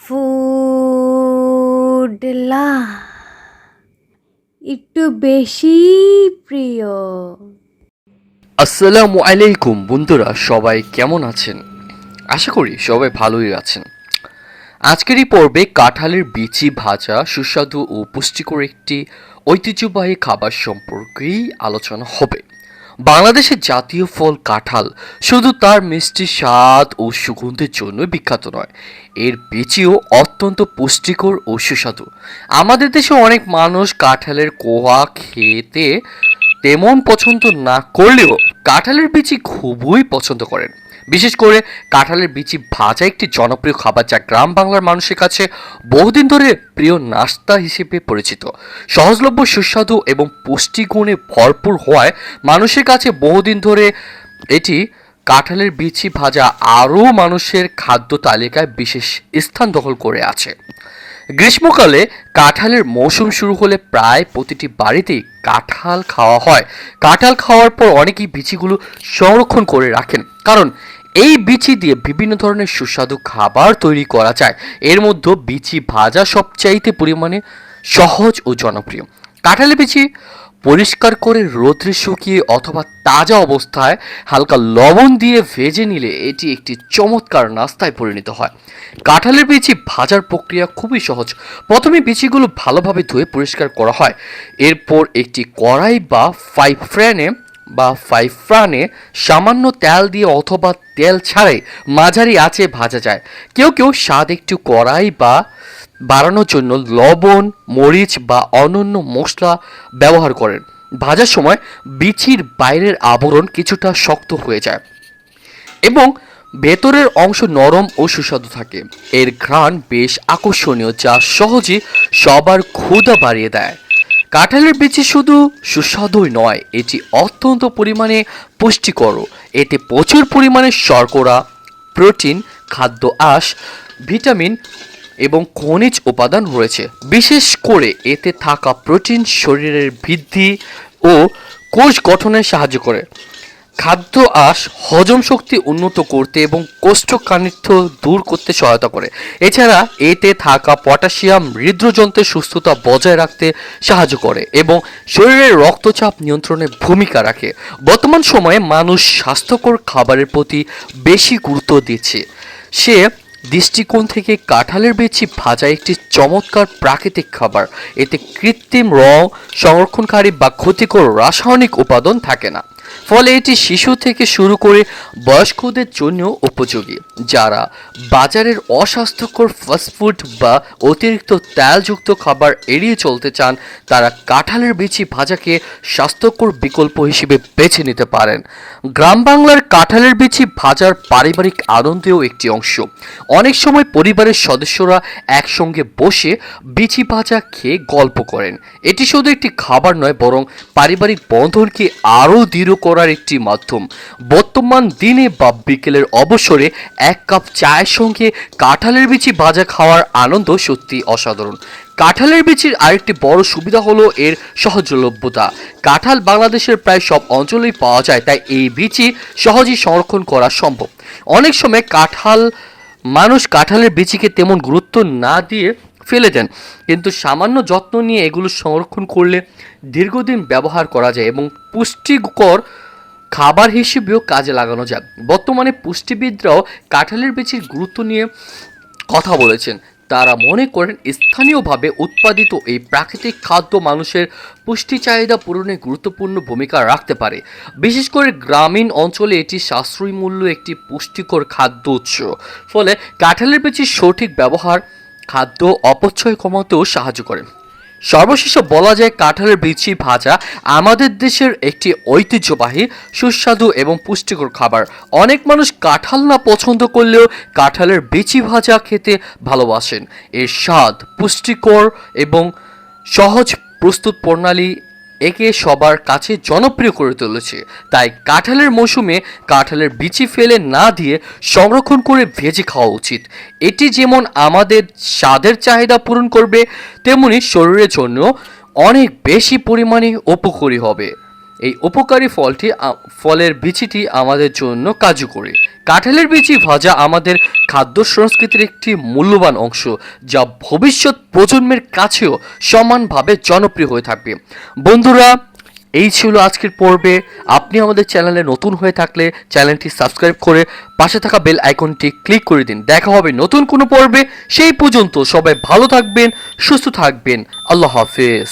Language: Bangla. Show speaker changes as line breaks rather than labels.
ফুডলা একটু বেশি প্রিয়।
আসসালামু আলাইকুম বন্ধুরা, সবাই কেমন আছেন? আশা করি সবাই ভালোই আছেন। আজকের এই পর্বে কাঁঠালের বিচি ভাজা সুস্বাদু ও পুষ্টিকর একটি ঐতিহ্যবাহী খাবার সম্পর্কেই আলোচনা হবে। বাংলাদেশের জাতীয় ফল কাঁঠাল শুধু তার মিষ্টি স্বাদ ও সুগন্ধের জন্য বিখ্যাত নয়, এর বিচিও অত্যন্ত পুষ্টিকর ও সুস্বাদু। আমাদের দেশে অনেক মানুষ কাঁঠালের কোয়া খেতে তেমন পছন্দ না করলেও কাঁঠালের বিচি খুবই পছন্দ করেন। বিশেষ করে কাঁঠালের বিচি ভাজা একটি জনপ্রিয় খাবার, যা গ্রাম বাংলার মানুষের কাছে বহুদিন ধরে প্রিয় নাস্তা হিসেবে পরিচিত। সহজলভ্য, সুস্বাদু এবং পুষ্টিগুণে ভরপুর হওয়ায় মানুষের কাছে বহুদিন ধরে এটি কাঁঠালের বিচি ভাজা আরও মানুষের খাদ্য তালিকায় বিশেষ স্থান দখল করে আছে। গ্রীষ্মকালে কাঁঠালের মৌসুম শুরু হলে প্রায় প্রতিটি বাড়িতেই কাঁঠাল খাওয়া হয়। কাঁঠাল খাওয়ার পর অনেকেই বিচিগুলো সংরক্ষণ করে রাখেন, কারণ এই বিচি দিয়ে বিভিন্ন ধরনের সুস্বাদু খাবার তৈরি করা যায়। এর মধ্যে বিচি ভাজা সবচাইতে পরিমাণে সহজ ও জনপ্রিয়। কাঁঠালের বিচি পরিষ্কার করে রোদ্রে শুকিয়ে অথবা তাজা অবস্থায় হালকা লবণ দিয়ে ভেজে নিলে এটি একটি চমৎকার নাস্তায় পরিণত হয়। কাঁঠালের বিচি ভাজার প্রক্রিয়া খুবই সহজ। প্রথমে বিচিগুলো ভালোভাবে ধুয়ে পরিষ্কার করা হয়। এরপর একটি কড়াই বা ফ্রানে সামান্য তেল দিয়ে অথবা তেল ছাড়াই মাঝারি আঁচে ভাজা যায়। কেউ কেউ স্বাদ একটু কড়াই বা বাড়ানোর জন্য লবণ, মরিচ বা অন্যান্য মশলা ব্যবহার করেন। ভাজার সময় বিচির বাইরের আবরণ কিছুটা শক্ত হয়ে যায় এবং ভেতরের অংশ নরম ও সুস্বাদু থাকে। এর ঘ্রাণ বেশ আকর্ষণীয়, যা সহজেই সবার ক্ষুধা বাড়িয়ে দেয়। কাঁঠালের বিচি শুধু সুস্বাদুই নয়, এটি অত্যন্ত পরিমাণে পুষ্টিকরও। এতে প্রচুর পরিমাণে শর্করা, প্রোটিন, খাদ্য আঁশ, ভিটামিন এবং খনিজ উপাদান রয়েছে। বিশেষ করে এতে থাকা প্রোটিন শরীরের বৃদ্ধি ও কোষ গঠনে সাহায্য করে। খাদ্য আঁশ হজম শক্তি উন্নত করতে এবং কোষ্ঠকাঠিন্য দূর করতে সহায়তা করে। এছাড়া এতে থাকা পটাশিয়াম হৃদযন্ত্রের সুস্থতা বজায় রাখতে সাহায্য করে এবং শরীরের রক্তচাপ নিয়ন্ত্রণে ভূমিকা রাখে। বর্তমান সময়ে মানুষ স্বাস্থ্যকর খাবারের প্রতি বেশি গুরুত্ব দিচ্ছে। সে দৃষ্টিকোণ থেকে কাঁঠালের বিচি ভাজা একটি চমৎকার প্রাকৃতিক খাবার। এতে কৃত্রিম রং, সংরক্ষণকারী বা ক্ষতিকর রাসায়নিক উপাদান থাকে না, ফলে এটি শিশু থেকে শুরু করে বয়স্কদের জন্য উপযোগী। যারা বাজারের অস্বাস্থ্যকর ফাস্টফুড বা অতিরিক্ত তেলযুক্ত খাবার এড়িয়ে চলতে চান, তারা কাঁঠালের বিচি ভাজাকে স্বাস্থ্যকর বিকল্প হিসেবে বেছে নিতে পারেন। গ্রাম বাংলার কাঁঠালের বিচি ভাজার পারিবারিক আনন্দেও একটি অংশ। অনেক সময় পরিবারের সদস্যরা একসঙ্গে বসে বিচি ভাজা খেয়ে গল্প করেন। এটি শুধু একটি খাবার নয়, বরং পারিবারিক বন্ধনকে আরও দৃঢ় করার একটি মাধ্যম। বর্তমান দিনে বা বিকেলের অবসরে এক কাপ চায়ের সঙ্গে কাঁঠালের বিচি ভাজা খাওয়ার আনন্দ সত্যি অসাধারণ। কাঁঠালের বিচির আরেকটি বড় সুবিধা হলো এর সহজলভ্যতা। কাঁঠাল বাংলাদেশের প্রায় সব অঞ্চলেই পাওয়া যায়, তাই এই বিচি সহজেই সংরক্ষণ করা সম্ভব। অনেক সময় মানুষ কাঁঠালের বিচিকে তেমন গুরুত্ব না দিয়ে ফেলে দেন, কিন্তু সামান্য যত্ন নিয়ে এগুলো সংরক্ষণ করলে দীর্ঘদিন ব্যবহার করা যায় এবং পুষ্টিকর খাবার হিসেবেও কাজে লাগানো যায়। বর্তমানে পুষ্টিবিদরাও কাঁঠালের বিচির গুরুত্ব নিয়ে কথা বলেছেন। তারা মনে করেন স্থানীয়ভাবে উৎপাদিত এই প্রাকৃতিক খাদ্য মানুষের পুষ্টি চাহিদা পূরণে গুরুত্বপূর্ণ ভূমিকা রাখতে পারে। বিশেষ করে গ্রামীণ অঞ্চলে এটি সাশ্রয়ী মূল্য একটি পুষ্টিকর খাদ্য উৎস। ফলে কাঁঠালের বিচির সঠিক ব্যবহার খাদ্য অপচয় কমাতেও সাহায্য করে। সর্বশেষে বলা যায়, কাঁঠালের বিচি ভাজা আমাদের দেশের একটি ঐতিহ্যবাহী, সুস্বাদু এবং পুষ্টিকর খাবার। অনেক মানুষ কাঁঠাল না পছন্দ করলেও কাঁঠালের বিচি ভাজা খেতে ভালোবাসেন। এর স্বাদ, পুষ্টিকর এবং সহজ প্রস্তুত প্রণালী একে সবার কাছে জনপ্রিয় করে তুলেছে। তাই কাঁঠালের মৌসুমে কাঁঠালের বিচি ফেলে না দিয়ে সংরক্ষণ করে ভেজে খাওয়া উচিত। এটি যেমন আমাদের স্বাদের চাহিদা পূরণ করবে, তেমনি শরীরের জন্য অনেক বেশি পরিমাণে উপকারী হবে। এই উপকারী ফলের বিচিটি আমাদের জন্য কার্যকরী, কাঁঠালের বিচি ভাজা আমাদের খাদ্য সংস্কৃতির একটি মূল্যবান অংশ, যা ভবিষ্যৎ প্রজন্মের কাছেও সমানভাবে জনপ্রিয় হয়ে থাকবে। বন্ধুরা, এই ছিল আজকের পর্বে। আপনি আমাদের চ্যানেলে নতুন হয়ে থাকলে চ্যানেলটি সাবস্ক্রাইব করে পাশে থাকা বেল আইকনটি ক্লিক করে দিন। দেখা হবে নতুন কোনো পর্বে। সেই পর্যন্ত সবাই ভালো থাকবেন, সুস্থ থাকবেন। আল্লাহ হাফেজ।